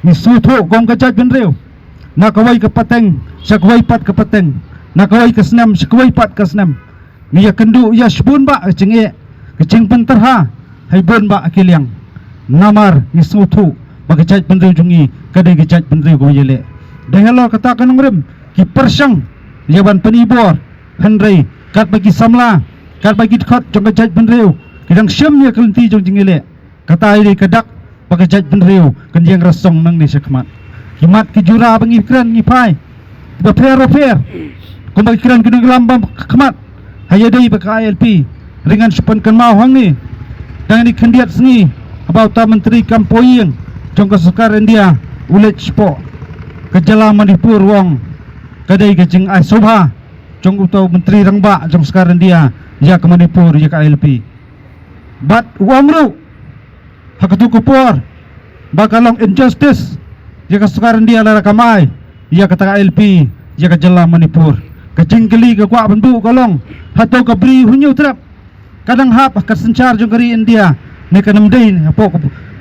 ni sutu gong kajat benriu nakawai ke pateng sakwai pat ke pateng nakawai ke senam sakwai pat ke senam ni ya kendu ya shbun ba cenge kecing penterha hai bon ba akiliang namar ni sutu bagajat benriu jungi kadai kajat benriu go yele dahelo kata kanungrem ki persang yaban penibor handrai kat bagi samla kat bagi khot jong kajat benriu kidang syam ya kelenti jong jingile kata iri kadak bagajat benriu kenjang rasong nang ni sekmat himat ki jura bangi kran ni pai ba fer kum bagi kran kidang lambam kemat hayadai baka ILP ringan sepan kan mau hang ni dan ni kendiat sengi about menteri kampoyeng jong kesukar India ulet spo kejala Manipur wong kadai kejeng ai sobha jong utau menteri rangba jong sekarang dia ya ke Manipur ya ke ILP bat wong ru hakatu kupor bakalong injustice ya ke sekarang dia lara kamai ya ke ILP ya ke jala Manipur kejeng geli ke kwa bendu kalong hatau ke beri hunyu terap kadang hap kat sencar jong kari India ne kanam dei apo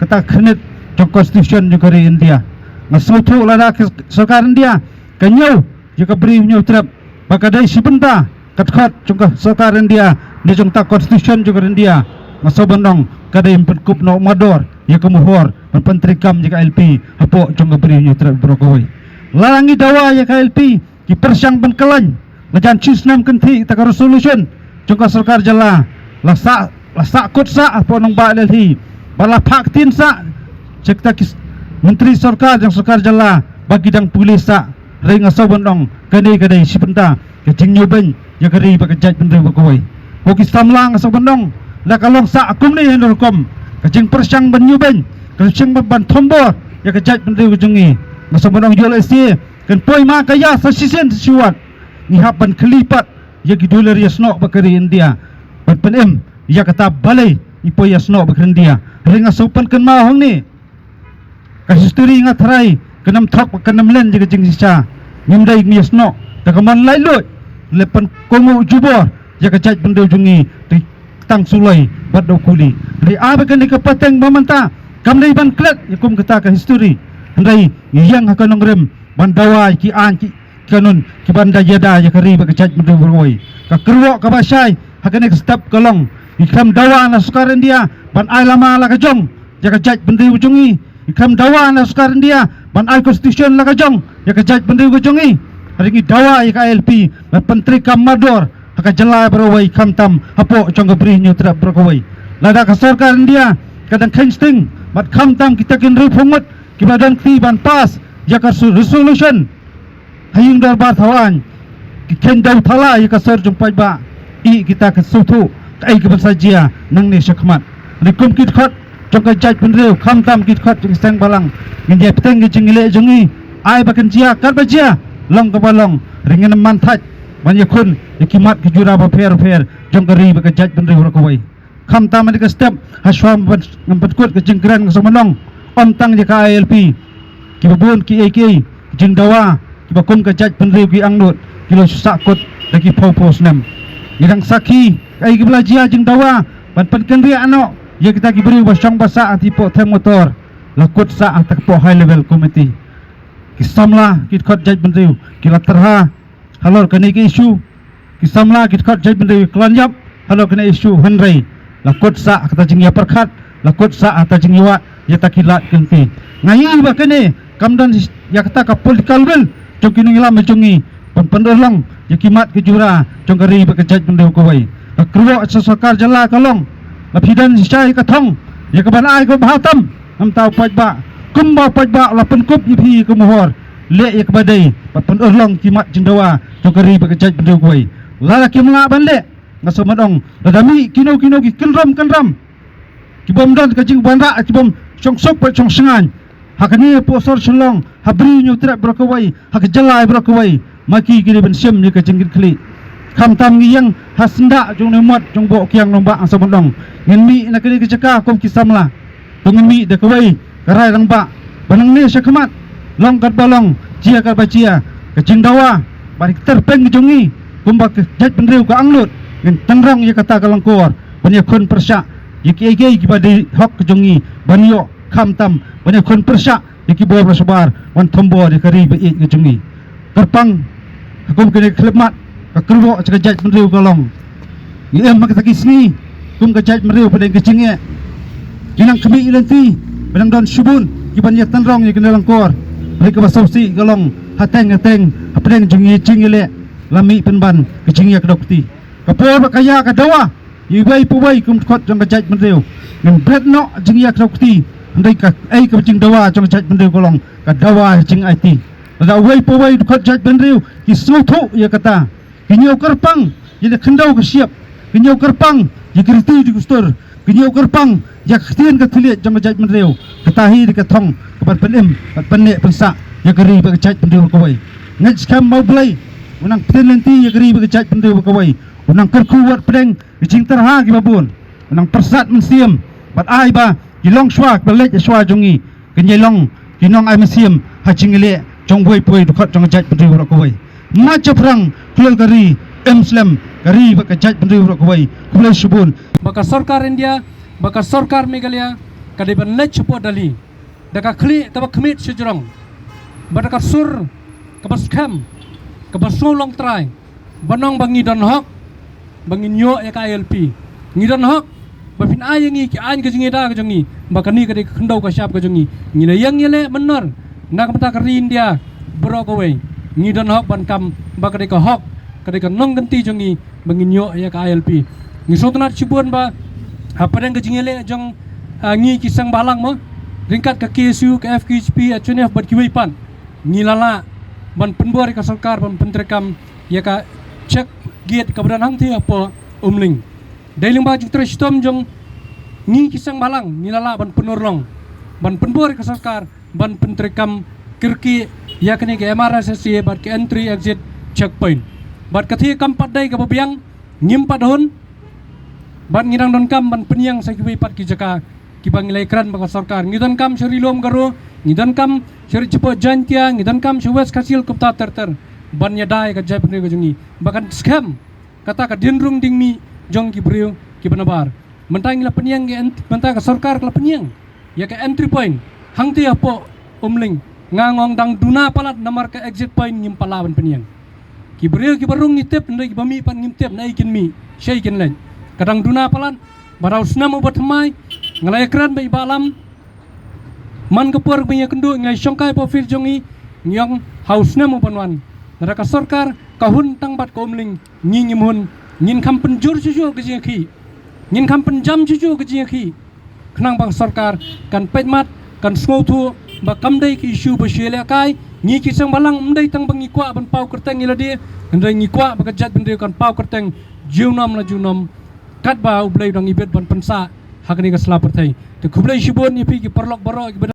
kata khnit jong constitution jong kari India ngasutu lara ke sekarang dia kenyau ya ke beri hunyu terap bakadai sibenta kat jong sekarang dia ni jong ta constitution jong kari India ngasobandong kadai penkup no mador ya kemuhor pentrikam jika LP apo jong beri hunyu terap brokoi larangi dawa ya ke LP ki persang penkelan lajan cisnam kenti ta resolution jong sarkar jala lasa kut sa apo nong ba lelhi bala phaktin sa cekta menteri sarkar jong sarkar jala bagidang pulis sa ring asobandong kadai sibenta ke jingyoben ya kari bakajat pendri bakoi hoki samlang asobandong la kalong sa akum ni hendokom kajing persang benyuben kajing ban thombo ya kajat pendri ujungi asobandong jol esi kan poi ma kaya sa sisen siwat ni haban kelipat ya gidolar yasno bakari India ban penem ya kata balai ni poi yasno bakari India ring asopan kan ma hong ni kasisturi ngatrai kenam thok kenam len je kajing sisa nyimdai yasno takaman lailot lepan kongu jubor ya kajat pendri ujungi tang sulai badau kuli ri abakan di kapateng mamanta kamdai ban klet yakum kata ka history handai yang hakanong rem bandawa ki an ki kanun ki banda yada ya kari bakajat mendu beroi ka kerwo ka basai hakane step kolong ikam dawa na sekarang dia ban ai lama la kajong ya kajat mendu ujungi ikam dawa na sekarang dia ban ai constitution la kajong ya kajat mendu ujungi ringi dawa ya ka LP ban pentri kamador haka jala berowai kamtam hapo jong beri nyu terap berowai lada ka sarkar India kadang kensting mat kamtam kita kin ripungut kibadan ti ban pas ya ka resolution hayung darbar thawan ken dau thala ya ka sar jumpai ba i kita ka sutu kai ke bersajia nang ni syakmat rikum kit khat jong ka jaj penreu kamtam kit khat jong sang balang ngin dia peteng jengile jongi ai bakan jia kar bajia long ka balong ringen mantat banyak kun ikimat kejura fair jong kari bakajat pendri rakawai kham ta man ka step haswam ngampat kut ke jengkran ke somanong ontang je ka ILP ki babun ki AK jing dawa ki bakum kajat pendri ki angnut kilo sakut daki popos nam irang saki ai ki belajia jing dawa ban pan ri ano ya kita ki beri basang basa tipo thang motor lakut sa atak po high level committee ki samla ki khot jaj pendri ki laterha halor kena isu kisamla kitkat jai benda kelanjap halor kena isu henry lakut sa kata jingya perkhat lakut sa ata jingwa ya takilat kenti ngai ba kene kamdan ya kata ka political will jong kinu ngila menjungi pendorong ya kimat kejura jong kari bakajat benda kowai akruwa sasakar jala kalong lapidan sisai kathong ya kaban ai ko bhatam am tau pajba kumba pajba la penkup yipi kumuhor le ya kebadai papan urlong kimat jendawa jokari bakajat benda kuai lala kimla banle ngaso madong ladami kino ki kenram kibom dan kajing bandra kibom songsok pa songsengan hakani posor chelong habri nyu trap brokawai hak jalai brokawai maki kini ben sem ni kajing kli kham tam ngiyang hasnda jong nemot jong bo kiang nomba ngaso madong ngin mi nakali kejaka kom kisamla tungen mi de kawai karai rangba banang ni syakmat long kat balong cia kat bacia kajing dawa bari terpeng jongi kumbak jat pendriu ka anglut ngin tangrang ya kata kalang kuar banyak kun persyak yiki ki badi hok jongi banyo kham tam banyak kun persyak iki boy bersabar wan thombo di kari be ik gejungi terpang hukum kene klemat ka kerwo cekajat mendriu galong ia mak takisni kum kajat mendriu pada gejinge kinang kemi ilanti benang don subun kiban ya tanrong ya kena langkor mereka basausi galong hateng apeng jungi jingile lami penban gejinge kedokti kapor bakaya kadawa ibai pubai kum khot jong kajat mendriu ngin bret no jingi kedokti andai ka ai ka jing dawa jong kajat mendriu galong ka dawa jing IT da wai pubai khot jat mendriu ki suthu ya kata kinyau kerpang ya kendau ke siap kinyau kerpang ya kriti di gustur kinyau kerpang ya khtian ka thilet jong kajat mendriu ketahi di kathong keban penem penek pensa ya keri ba kajat mendriu kawai ngaj kam mau blai unang penlenti ya keri ba kajat mendriu kawai unang kerkuat pedeng jing terha ki babun unang persat mensiam bat ai ba kilong swak belej swa jongi kenyelong kinong ai mensiam ha chingile jong boi poi dukat jong kajat mendriu kawai maca perang kulal kari Muslim kari ba kajat mendriu kawai kulal subun baka sarkar India baka sarkar Meghalaya kadai ban lech support dali daka khli tabak khmit sejrong badaka sur kabas kham kabas solong trai banong bangi don hok bangi nyo ya ka ILP ngi don hok bafin ayangi ki an ke jingi da ke jongi baka ni kadai khendau ka syap ke jongi ngi le yang yele benar nak mata kari India bro kawai ngi don hok ban kam baka kadai ka hok kadai ka nong ganti jongi bangi nyo ya ka ILP ngi sotanat sibun ba apa yang ke jingi le jong ngi kisang balang mo ringkat ke KSU ke FKHP HNF bat kiwaipan ngilala ban penbuar ka sarkar ban pentrekam ya ka cek gate keberadaan hang ti apa umling dailing ba jutra stom jong ngi kisang balang ngilala ban penurlong ban penbuar ka sarkar ban pentrekam kirki ya kene ke MRSSC bat ke entry exit checkpoint bat kathi kampat dai ka babiang ngimpat hon ban ngirang don kam ban penyang sa kiwaipat ki jaka kibang nilai kran baka sarkar ngidan kam syari lom garo ngidan kam syari cepo jantia ngidan kam syawes kasil kupta terter ban nyadai ka jai pene jungi bahkan scam kata ka dinrung dingmi jong ki brio ki banabar mentang ila penyang ge mentang ka sarkar kala penyang ya ka entry point hangti apo umling ngangong dang duna palat namar ka exit point ngim palawan penyang ki brio ki barung ngitep ndai ki bami pan ngimtep nai kin mi syai kin len kadang duna palat barau senam ubat mai ngalai kran bai balam man kepur punya kendu ngai syongkai profil jongi nyong haus nemu panwan neraka sarkar kahun tang bat komling ngingim hun ngin kam penjur cucu ke jingki ngin kam penjam cucu ke jingki kenang bang sarkar kan petmat kan sngotu ba kamdai ki isu besyele kai ngi ki sang balang mdai tang bang ikwa ban pau kerteng iladi ndai ngikwa ba kajat bende kan pau kerteng jiunom la jiunom kat ba ublai dang ibet ban pensa hakni ka slaper thai te khublai shibon ni pi ki parlok baro